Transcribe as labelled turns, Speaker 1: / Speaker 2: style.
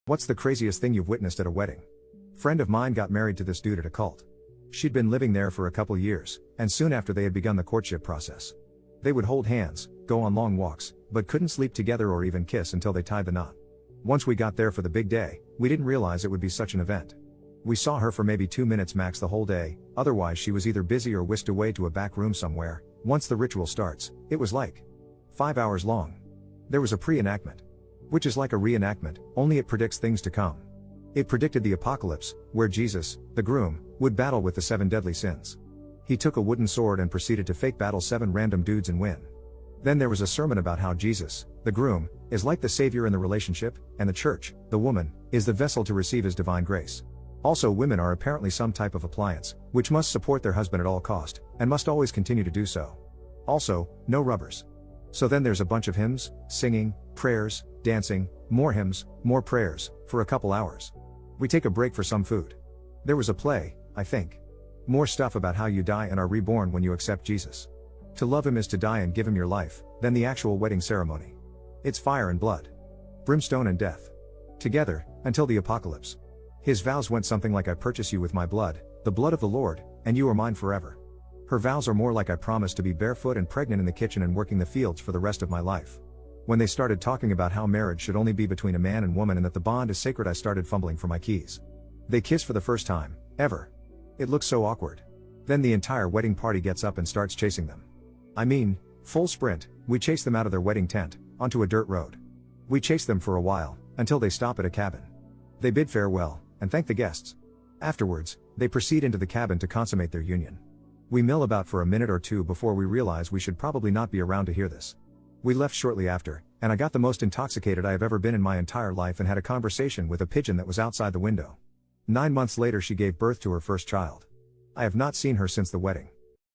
Speaker 1: What's the craziest thing you've witnessed at a wedding? Friend of mine got married to this dude at a cult. She'd been living there for a couple years, and soon after they had begun the courtship process. They would hold hands, go on long walks, but couldn't sleep together or even kiss until they tied the knot. Once we got there for the big day, we didn't realize it would be such an event. We saw her for maybe 2 minutes max the whole day, otherwise she was either busy or whisked away to a back room somewhere. Once the ritual starts, it was like 5 hours long. There was a pre-enactment, which is like a reenactment, only it predicts things to come. It predicted the apocalypse, where Jesus, the groom, would battle with the 7 deadly sins. He took a wooden sword and proceeded to fake battle 7 random dudes and win. Then there was a sermon about how Jesus, the groom, is like the savior in the relationship, and the church, the woman, is the vessel to receive his divine grace. Also, women are apparently some type of appliance, which must support their husband at all cost, and must always continue to do so. Also, no rubbers. So then there's a bunch of hymns, singing, prayers, dancing, more hymns, more prayers, for a couple hours. We take a break for some food. There was a play, I think. More stuff about how you die and are reborn when you accept Jesus. To love him is to die and give him your life, then the actual wedding ceremony. It's fire and blood. Brimstone and death. Together, until the apocalypse. His vows went something like, I purchase you with my blood, the blood of the Lord, and you are mine forever. Her vows are more like, I promise to be barefoot and pregnant in the kitchen and working the fields for the rest of my life. When they started talking about how marriage should only be between a man and woman and that the bond is sacred, I started fumbling for my keys. They kiss for the first time, ever. It looks so awkward. Then the entire wedding party gets up and starts chasing them. I mean, full sprint. We chase them out of their wedding tent, onto a dirt road. We chase them for a while, until they stop at a cabin. They bid farewell, and thank the guests. Afterwards, they proceed into the cabin to consummate their union. We mill about for a minute or two before we realize we should probably not be around to hear this. We left shortly after, and I got the most intoxicated I have ever been in my entire life and had a conversation with a pigeon that was outside the window. 9 months later she gave birth to her first child. I have not seen her since the wedding.